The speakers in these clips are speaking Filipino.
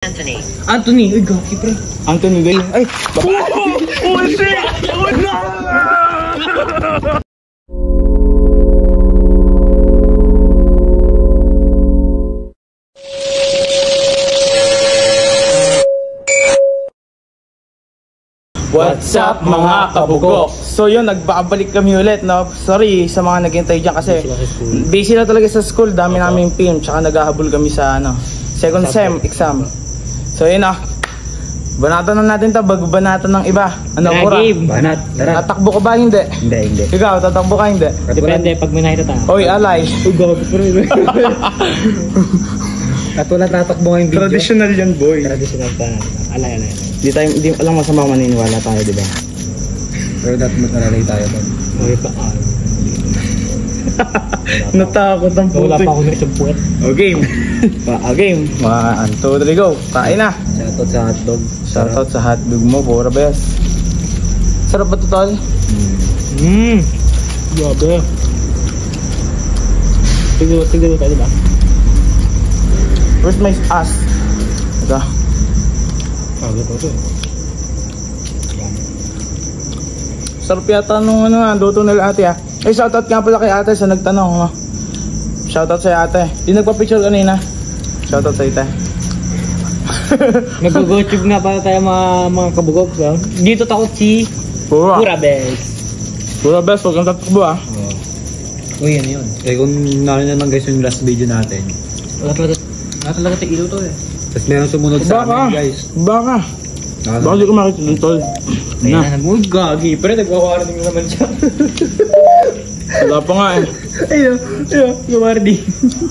Anthony, uy, gaki pre. Anthony Day. Ay! Oh, shit! Oh, no! What's up mga kabugok? So yun, nagbabalik kami ulit, no? Sorry sa mga naghintay dyan kasi busy na talaga sa school. Dami namin film, tsaka naghahabol kami sa second sem exam. So yun na, banatan na natin ito, bago banatan ng iba. Ano, Kura? Banat, tara. Tatakbo ka ba? Hindi. Hindi. Ikaw, tatakbo ka? Hindi. Depende pag may nakita tayo. Oy, alay. Uy, gaki pre. Katulad tatakbo ngayong video. Traditional yan, boy. Traditional pa. Alay. Di alam masama maniniwala tayo, di ba? Pero dapat mag-alay tayo pa. Uy, paan. Natakot ang puto. Wala pa ako ng puwet. O game. Game. 1, 2, 3, go. Kain na. Shoutout sa hotdog. Shoutout sa hotdog mo, pura best. Sarap ba ito, tol? Grabe. Tignan mo tayo, diba? Where's my ass? Ito. Grabe po ito. Sarap yata nung luto nila ate, ah. Ay, shoutout nga pala kay ate sa nagtanong, no? Shoutout sa ate. Di nagpa-picture kanina. Shoutout sa ite. Nag-go-tube nga para tayo mga kabugok. So. Dito takot si Pura Best. Pura best, huwag kang tatakbo, ah. Uy, yan yun. Eh kung narinig naman guys yung last video natin. Wala talaga sa ilaw to eh. Tapos meron sumunod sa amin guys. Baka di ko makita dun, tol. Ayan, uy, gagi. Pero nagwawarning naman siya. Wala pa nga eh. Ayun, gawardi.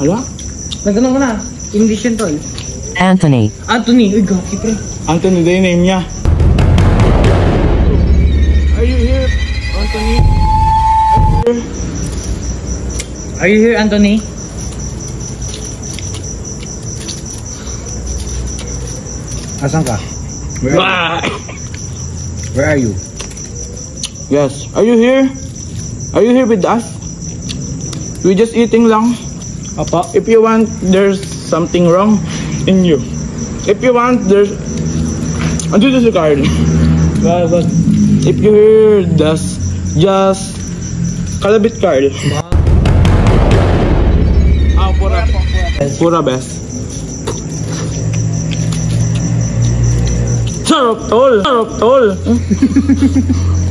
Hala? Nagtanong ko na. English yun tol. Anthony. Uy, gagi pre. Anthony day name niya. Are you here, Anthony? Are you here, Anthony? Asan ka? Where are you? Yes. Are you here? Are you here with us? We just eating lang. Apa? If you want, there's something wrong in you. If you want, there's... Andito si Carl. What? If you hear this, just... Kalabit Carl. Pura best. Sarap tol.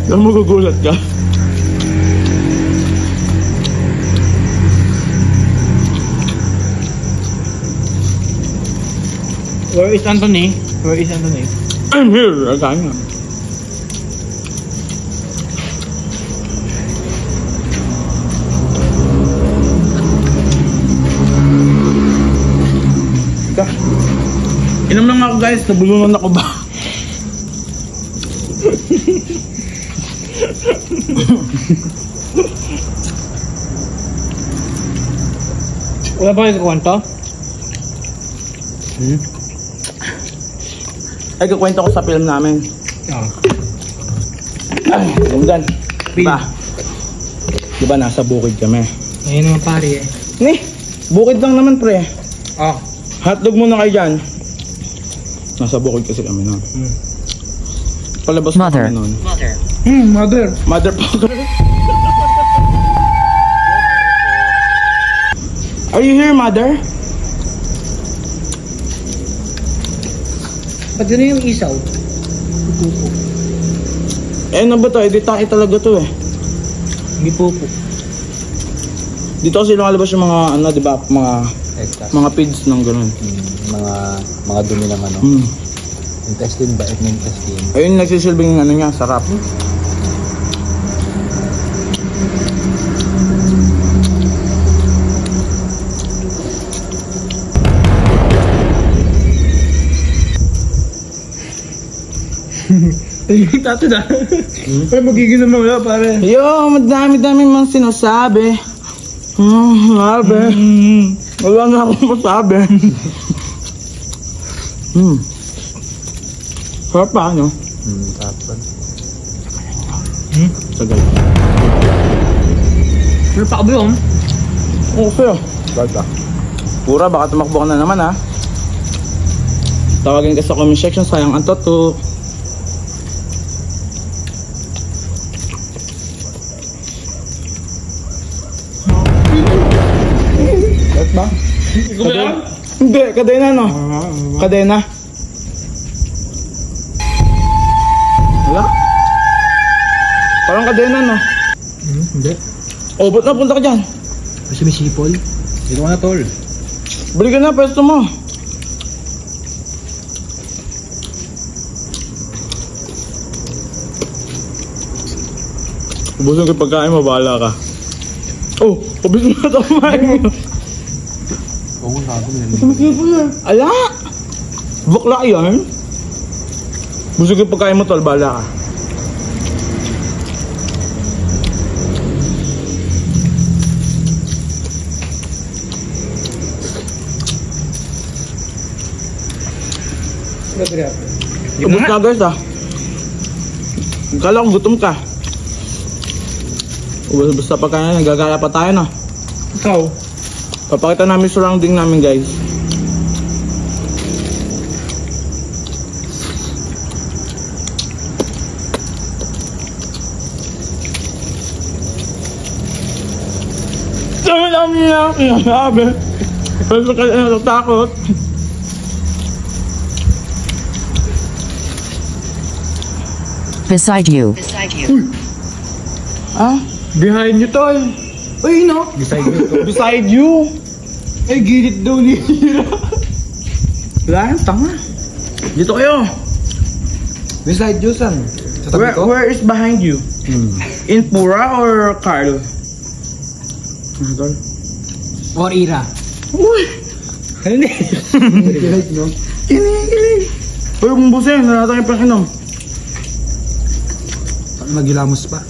Alam mo, gugulat ka. Where is Anthony? I'm here, aganya. Inom lang ako guys, nabulunan ako ba? Wala ba kayo kwento? Ay, kukwento ko sa film namin. Ay, bundan. Diba nasa bukid kami? Ayun naman pare eh. Bukid lang naman pre. Oh. Hotdog muna kayo dyan. Nasa bukid kasi kami nun. Palabas Mother. kami nun. Mother. Motherfucker. Are you here, mother? Ba't gano'n yung isaw? Eh, ano ba to? Eh, di tayo talaga to eh. Hindi pupo. Dito kasi lumalabas yung mga, diba, mga feeds ng ganun. Mga dumi ng ano. Intestine ba? Intestine. Ayun, nagsisilbing niya, sarap. Yung tato na. Ay, magiging naman wala pare. Yo, madami-dami mang sinasabi. Sabi. Wala na akong masabi. Sarap pa, no? Sarap pa. Sagal. Pero pa ba yun? Oo, sa'yo. Sarap pa. Pura, baka tumakbo ka na naman, ha? Tawagin ka sa comment section, sayang ang toto. Bakit ba? Hindi, kadena no. Kadena. Wala. Parang kadena no. Hindi. Oh, ba't napunta ka dyan? Kasi may sipol. Dito ka na, tol. Balikan na, pwesto mo. Ubusin ko yung pagkain mo, bahala ka. Oh, ubusin mo na ito kumain mo. Oo, sabi mo. Ala! Bakla yan? Ubusin ko yung pagkain mo, tol, bahala ka. Ubus na guys ah. Kala ko gutom ka. Basta pagkain, nagagaya pa tayo na. Ikaw? Papakita namin surrounding namin guys. Dami na sinasabi. Basta ka natatakot. Beside you. Ah? Behind you, tol. Uy, no? Beside you, tol. Beside you. Ay, gilid daw ni Hira. Wala yan, tanga. Dito kayo. Beside you, san? Sa tabi ko? Where is behind you? In Pura or Carl? Tol? Or Ira. Uy! Hindi. Beside, no? Kinikilig. Uy, bumbusin. Wala tayong pakinom. Magilamos pa.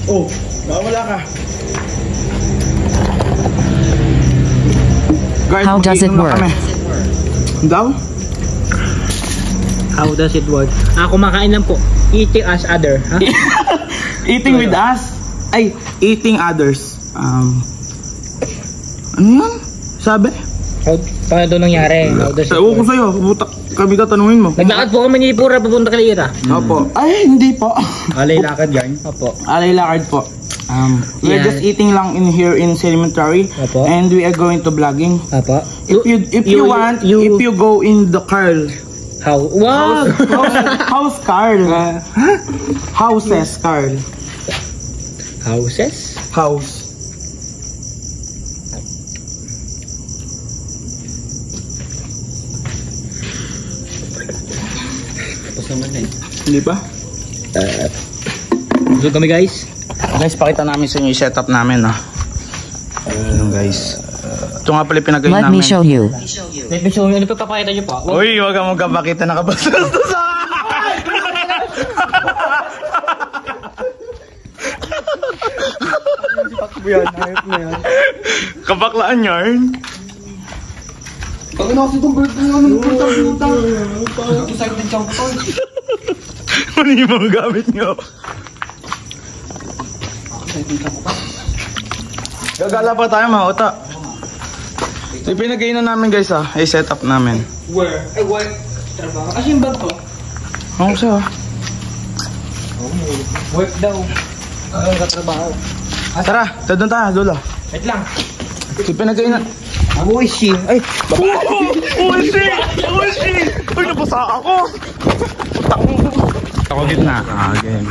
Oh, wala ka. Guys, How does it mag-inom na work? kami. Daw? How does it work? Kumakain lang po. Eating as other. Ha? Eating with us. Ay, eating others. Ano yan? Sabi? Paano ito nangyari? How does it Ewan ko work? sa'yo. Puta, kami tatanungin mo. Naglakad po kami ni Pura papunta kay Ira. Opo. Ay, hindi po. Alay lakad yan. Opo. Alay lakad po. We're Yeah. just eating lang in here in Cemetery. Opo. And we are going to vlogging. Opo. If you want, if you go in the Carl. How? Wow! House Carl. Houses Carl. Houses? House. Tapos naman na eh. Hindi ba? Doon kami guys. Guys, pakita namin sa inyo yung setup namin, ha. Ayun, guys. Ito nga pala pinagay Let namin. me show you. Let me show you. Ano pa papakita nyo po? Uy, wag kang magkapakita na kabastos sa kabaklaan yarn. Pag kasi itong birthday ko, nung putang-putang. Excited ng chong tol. Ano yung mga gamit nyo? Gagala pa tayo mga uta. Ito yung pinagay na namin guys ha. Ay setup namin. Where? Ay, where? Trabaho. Kasi yung bag ko. Ano ko sa'yo? Work daw. Katrabaho. Tara, doon tayo, Lola. Wait lang. Ito yung pinagay na... Uy, si. Ay, Uy, Uy, nabasa ako! Ako gitna. Game.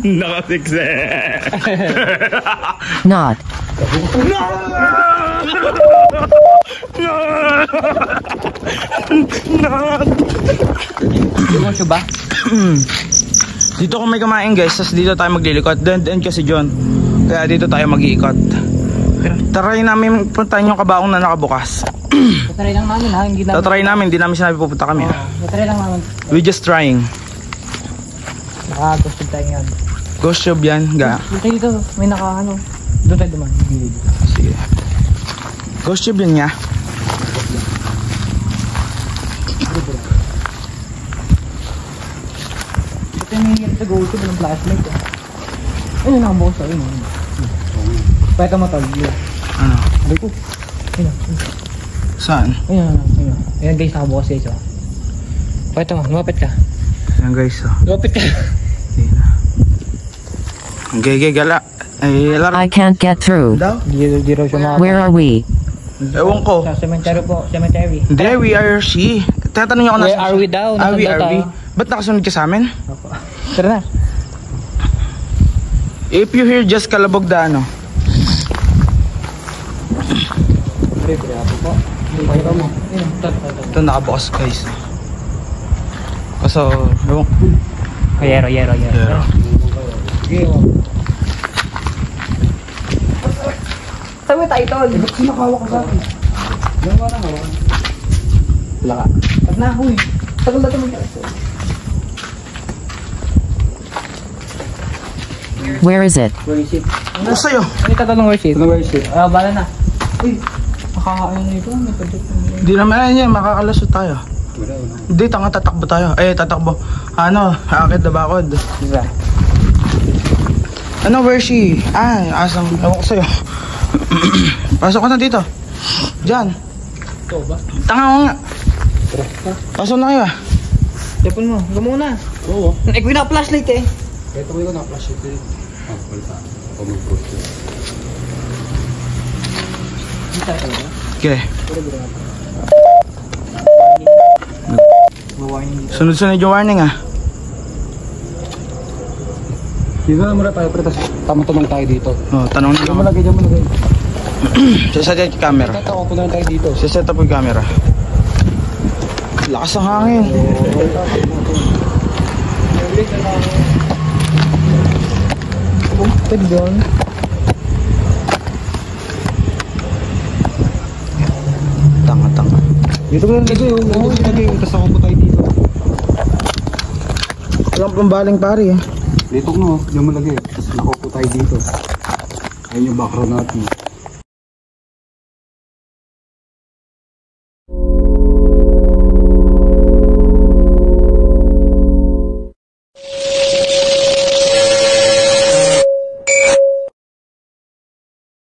Nakasikse. Not. yung siya ba? Dito kung may kumain guys, tapos dito tayo maglilikot. Then kasi John. Kaya dito tayo mag-iikot. Try namin puntahan yung kabaong na nakabukas. Tatry lang namin ha. Hindi namin. Tatry namin, hindi namin sinabi pupunta kami ha. Tatry lang namin. We just trying. Nakagusto tayo yan. Ghost job yan, ga. Dito, may naka-ano. Doon tayo duman. Sige. Ghost job yan nga. Ito yung nangyayari sa go-to ng flashlight eh. Ayun, nakabukas sa inyo. Pwede mo tag. Ano? Saan? Ayan. Ayan guys, nakabukas guys. Oh. Pakita mo, lumapit ka. Ayan guys. Oh. Lumapit ka. Okay, gala. Ay, laro. I can't get through. Daw? Di raw siya Where are we? Ewan ko. Sa cemetery po, cemetery. Hindi, we are she. Tatanong niyo ako Where are we daw? Ah, we Nasaan are daw we. tayo? Ba't nakasunod ka sa amin? Tara na. If you hear just kalabog da ano. Ito nakabukas guys. Kaso, ewan. Yero. Pero, Sabi tayo ito. ba't sinakawa ka sa akin? Wala ka. At na ako eh. Tagal na ito mag-ito. Where is it? Where is it? Ano sa'yo? Ano tatanong where is it? Where is it? Ah, bala na. Uy, makakain na ito. May project na ito. Hindi naman yan, makakalasot tayo. Hindi, tatakbo tayo. Tatakbo. Ano, akit na bakod. Diba? Ano, where is she? Asang, ewan ko sa'yo. Pasok ka na dito. Diyan. Ito ba? Tanga ko nga. Pasok na kayo. Tapon mo, huwag muna. Oo. Ikaw na flashlight eh. Ito ko yung na-flash ito eh. Wala. Ako mag-post ko. Okay. Sunod-sunod yung warning ah. Dito na muna tayo, pre. Tapos tama-tanong tayo dito. Oh, tanong na Diyan mo naman. lagay, diyan mo lagay. Set up yung camera. Tatawa ko na lang tayo dito. Set up yung camera. Lakas ang hangin. Pwede doon. Tanga. Dito ko lang lagay, oh. Dito ko lagay. Tapos ako po tayo dito. Walang pambaling pare eh. Dito ko no, diyan mo lagay. Tapos nakaupo tayo dito. Ayun yung background natin.